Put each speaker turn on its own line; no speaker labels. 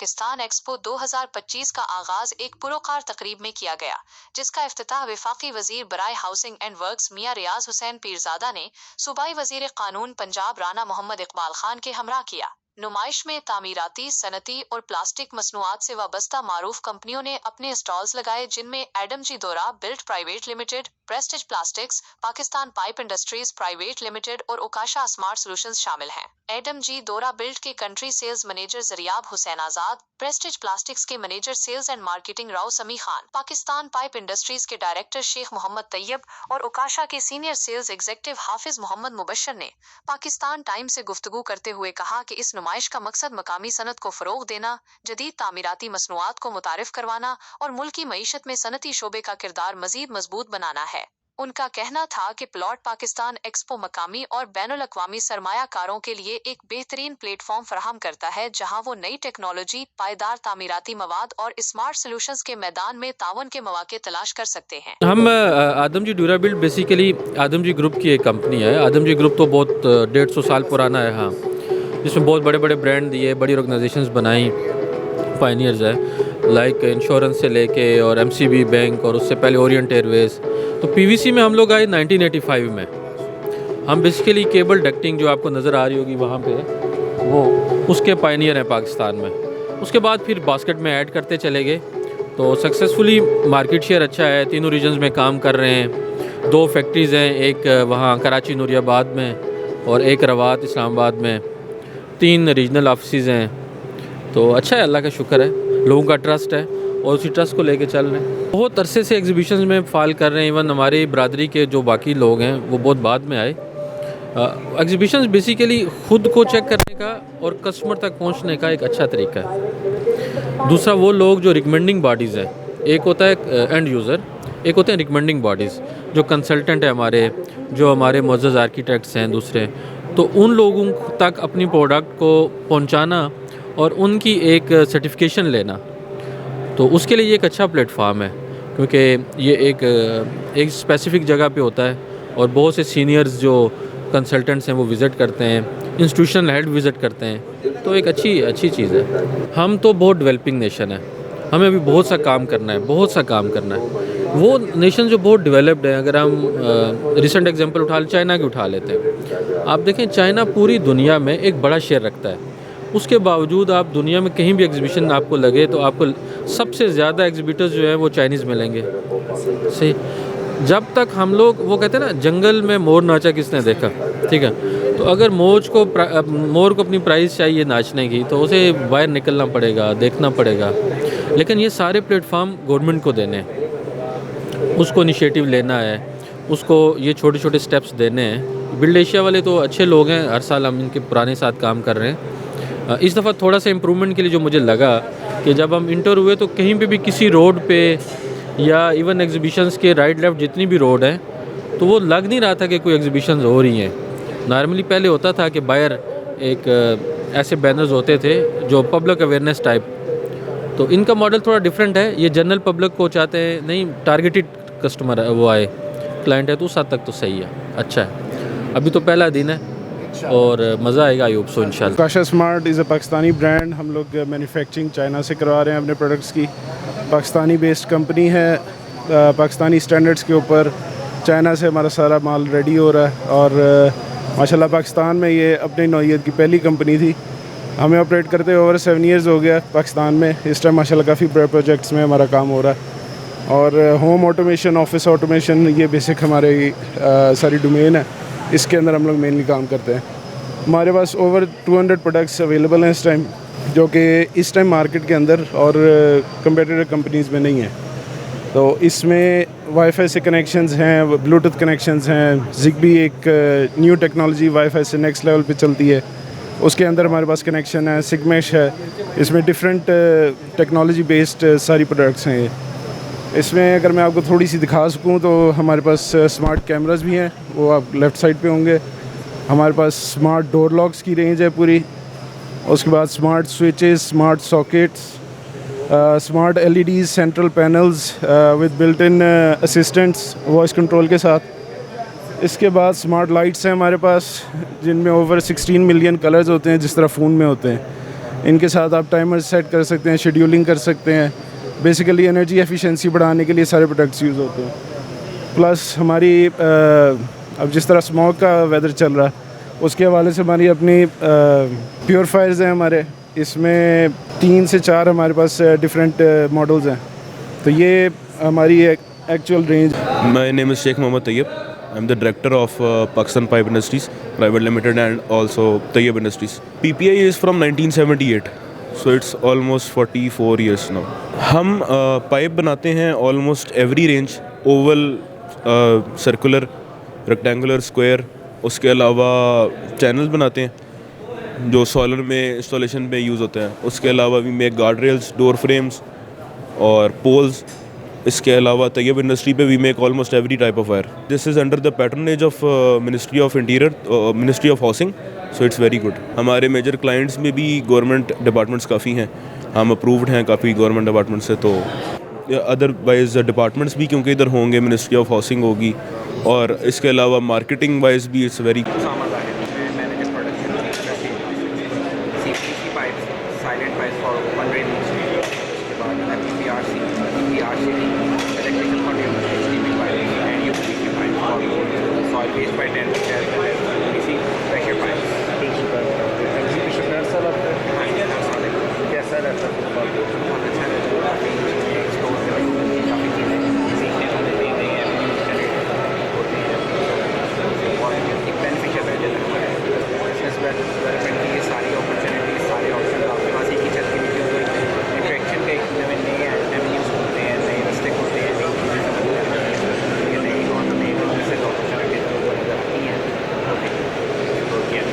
Pakistan expo 2025 का आगाज एक पुरस्कार तकरीब में किया गया, जिसका इफ्तिताह वफाकी वजीर बराए हाउसिंग एंड वर्क्स मियां रियाज हुसैन पीरजादा ने सूबाई वजीर कानून पंजाब राना मोहम्मद इकबाल खान के हमरा किया। नुमाइश में तामीराती, सनती और प्लास्टिक मसनूआत से वाबस्ता मारूफ कंपनियों ने अपने स्टॉल्स लगाए, जिनमें एडम जी दोरा built private limited, prestige plastics, Pakistan pipe industries private limited और उकाशा स्मार्ट सॉल्यूशंस शामिल हैं। एडम जी दोरा बिल्ट के country sales manager Zariyab Hussain Azad, Prestige Plastics के manager sales and marketing Rao Sami Khan, Pakistan pipe industries के डायरेक्टर शेख मोहम्मद तैयब और उकाशा के senior sales executive Hafiz Mohammad Mubashar ने पाकिस्तान टाइम्स से गुफ्तगू करते हुए कहा कि इस नुमाइश का मकसद मकामी सनत को फरोग देना, जदीद तामीराती मसनूआत को मुतारिफ करवाना और मुल्की मईशत में सनती शोबे का किरदार मजीद मजबूत बनाना है। उनका कहना था कि प्लॉट पाकिस्तान एक्सपो मकामी और बैनुल अक़वामी सरमायाकारों के लिए एक बेहतरीन प्लेटफॉर्म फराहम करता है, जहां वो नई टेक्नोलॉजी, पायदार तामीराती मवाद और स्मार्ट सोल्यूशंस के मैदान में तावन के मौके तलाश कर सकते हैं।
हम आदम जी ड्यूरा बिल्ड बेसिकली आदम जी ग्रुप की एक कंपनी है। आदम जी ग्रुप तो बहुत 150 साल पुराना है, हाँ, जिसमें बहुत बड़े बड़े ब्रांड दिए, बड़ी ऑर्गेनाइजेशंस बनाई, पायनियर्स है, लाइक इंश्योरेंस से लेके और एमसीबी बैंक और उससे पहले ओरिएंट एयरवेज़। तो पीवीसी में हम लोग आए 1985 में। हम बेसिकली केबल डक्टिंग जो आपको नज़र आ रही होगी वहाँ पे, वो उसके पायनियर हैं पाकिस्तान में। उसके बाद फिर बास्केट में ऐड करते चले गए, तो सक्सेसफुली मार्केट शेयर अच्छा है, तीनों रीजन्स में काम कर रहे हैं। 2 फैक्ट्रीज़ हैं, एक वहाँ कराची नूरियाबाद में और एक रवात इस्लामाबाद में। 3 रीजनल ऑफिस हैं, तो अच्छा है, अल्लाह का शुक्र है, लोगों का ट्रस्ट है और उसी ट्रस्ट को लेके चल रहे हैं। बहुत अरसे से एग्जीबिशंस में फ़ाल कर रहे हैं। इवन हमारी बरादरी के जो बाकी लोग हैं वो बहुत बाद में आए। एग्जीबिशंस बेसिकली ख़ुद को चेक करने का और कस्टमर तक पहुंचने का एक अच्छा तरीका है। दूसरा वो लोग जो रिकमेंडिंग बॉडीज़ हैं, एक होता है एंड यूज़र, एक होते हैं रिकमेंडिंग बॉडीज़ जो कंसल्टेंट है हमारे, जो हमारे मुअज़्ज़ज़ आर्किटेक्ट्स हैं दूसरे, तो उन लोगों तक अपनी प्रोडक्ट को पहुँचाना और उनकी एक सर्टिफिकेशन लेना, तो उसके लिए ये एक अच्छा प्लेटफॉर्म है, क्योंकि ये एक स्पेसिफ़िक जगह पे होता है और बहुत से सीनियर्स जो कंसल्टेंट्स हैं वो विज़िट करते हैं, इंस्टीट्यूशनल हेड विज़िट करते हैं, तो एक अच्छी चीज़ है। हम तो बहुत डेवलपिंग नेशन है, हमें अभी बहुत सा काम करना है, बहुत सा काम करना है। वो नेशन जो बहुत डेवलप्ड है, अगर हम रिसेंट एग्जांपल उठा लें, चाइना की उठा लेते हैं। आप देखें, चाइना पूरी दुनिया में एक बड़ा शेयर रखता है, उसके बावजूद आप दुनिया में कहीं भी एग्जीबिशन आपको लगे तो आपको सबसे ज़्यादा एग्जीबिटर्स जो है वो चाइनीज़ मिलेंगे। सही, जब तक हम लोग, वो कहते हैं ना, जंगल में मोर नाचा किसने देखा, ठीक है, तो अगर मोर को अपनी प्राइस चाहिए नाचने की, तो उसे बाहर निकलना पड़ेगा, देखना पड़ेगा। लेकिन ये सारे प्लेटफॉर्म गवर्नमेंट को देने हैं, उसको इनिशिएटिव लेना है, उसको ये छोटे छोटे स्टेप्स देने हैं। बिल्ड एशिया वाले तो अच्छे लोग हैं, हर साल हम इनके पुराने साथ काम कर रहे हैं। इस दफ़ा थोड़ा सा इम्प्रूवमेंट के लिए जो मुझे लगा कि जब हम इंटर हुए तो कहीं पे भी किसी रोड पे या इवन एग्जीबिशंस के राइट लेफ़्ट जितनी भी रोड हैं, तो वो लग नहीं रहा था कि कोई एग्जीबिशंस हो रही हैं। नॉर्मली पहले होता था कि बाहर एक ऐसे बैनर्स होते थे जो पब्लिक अवेयरनेस टाइप, तो इनका मॉडल थोड़ा डिफरेंट है। ये जनरल पब्लिक को चाहते हैं, नहीं, टारगेटेड कस्टमर वो आए, क्लाइंट है, तो उस हद तक तो सही है, अच्छा है। अभी तो पहला दिन है और मज़ा आएगा, आई होप सो इंशाल्लाह।
Ukasha smart is a Pakistani brand. हम लोग मैन्युफैक्चरिंग चाइना से करवा रहे हैं अपने प्रोडक्ट्स की। पाकिस्तानी बेस्ड कंपनी है, पाकिस्तानी स्टैंडर्ड्स के ऊपर चाइना से हमारा सारा माल रेडी हो रहा है और माशाल्लाह पाकिस्तान में ये अपनी नौइयत की पहली कंपनी थी। हमें ऑपरेट करते ओवर 7 ईयर्स हो गया पाकिस्तान में। इस टाइम माशाल्लाह काफ़ी प्रोजेक्ट्स में हमारा काम हो रहा है और होम ऑटोमेशन, ऑफिस ऑटोमेशन, ये बेसिक हमारी सारी डोमेन है, इसके अंदर हम लोग मेनली काम करते हैं। हमारे पास ओवर 200 प्रोडक्ट्स अवेलेबल हैं इस टाइम, जो कि इस टाइम मार्केट के अंदर और कंपेटिटर कंपनीज़ में नहीं है। तो इसमें वाईफाई से कनेक्शंस हैं, ब्लूटूथ कनेक्शंस हैं, ज़िगबी एक न्यू टेक्नोलॉजी वाईफाई से नेक्स्ट लेवल पे चलती है, उसके अंदर हमारे पास कनेक्शन है। सिगमेश है, इसमें डिफरेंट टेक्नोलॉजी बेस्ड सारी प्रोडक्ट्स हैं। इसमें अगर मैं आपको थोड़ी सी दिखा सकूं तो हमारे पास स्मार्ट कैमरास भी हैं, वो आप लेफ़्ट साइड पे होंगे। हमारे पास स्मार्ट डोर लॉक्स की रेंज है पूरी, उसके बाद smart switches, smart sockets, smart LEDs, central panels with built in assistants voice control के साथ। इसके बाद स्मार्ट लाइट्स हैं हमारे पास, जिनमें ओवर 16 मिलियन कलर्स होते हैं, जिस तरह फ़ोन में होते हैं। इनके साथ आप टाइमर सेट कर सकते हैं, शेड्यूलिंग कर सकते हैं। बेसिकली एनर्जी एफिशिएंसी बढ़ाने के लिए सारे प्रोडक्ट्स यूज़ होते हैं। प्लस हमारी अब जिस तरह स्मोक का वेदर चल रहा है उसके हवाले से हमारी अपनी प्योरीफायर्स हैं हमारे, इसमें 3 से 4 हमारे पास डिफरेंट मॉडल्स हैं। तो ये हमारी actual range.
My name is Sheikh Mohammad Tayyib. I'm the director of Pakistan Pipe Industries Private Limited and also Tayyib Industries. PPI is from 1978, so it's almost 44 years now. हम pipe बनाते हैं almost every range, Oval, circular, rectangular, square. उसके अलावा channel बनाते हैं जो solar में installation में यूज़ होते हैं। उसके अलावा भी make guard rails, door frames और पोल्स। इसके अलावा तैयब इंडस्ट्री पे we make almost every type of wire. This is under the patronage of ministry of interior, ministry of housing, so it's very good. हमारे मेजर क्लाइंट्स में भी government departments काफ़ी हैं, हम अप्रूव्ड हैं काफ़ी गवर्नमेंट डिपार्टमेंट से। तो अदरवाइज डिपार्टमेंट्स भी क्योंकि इधर होंगे, मिनिस्ट्री ऑफ हाउसिंग होगी, और इसके अलावा मार्केटिंग वाइज भी इट्स वेरी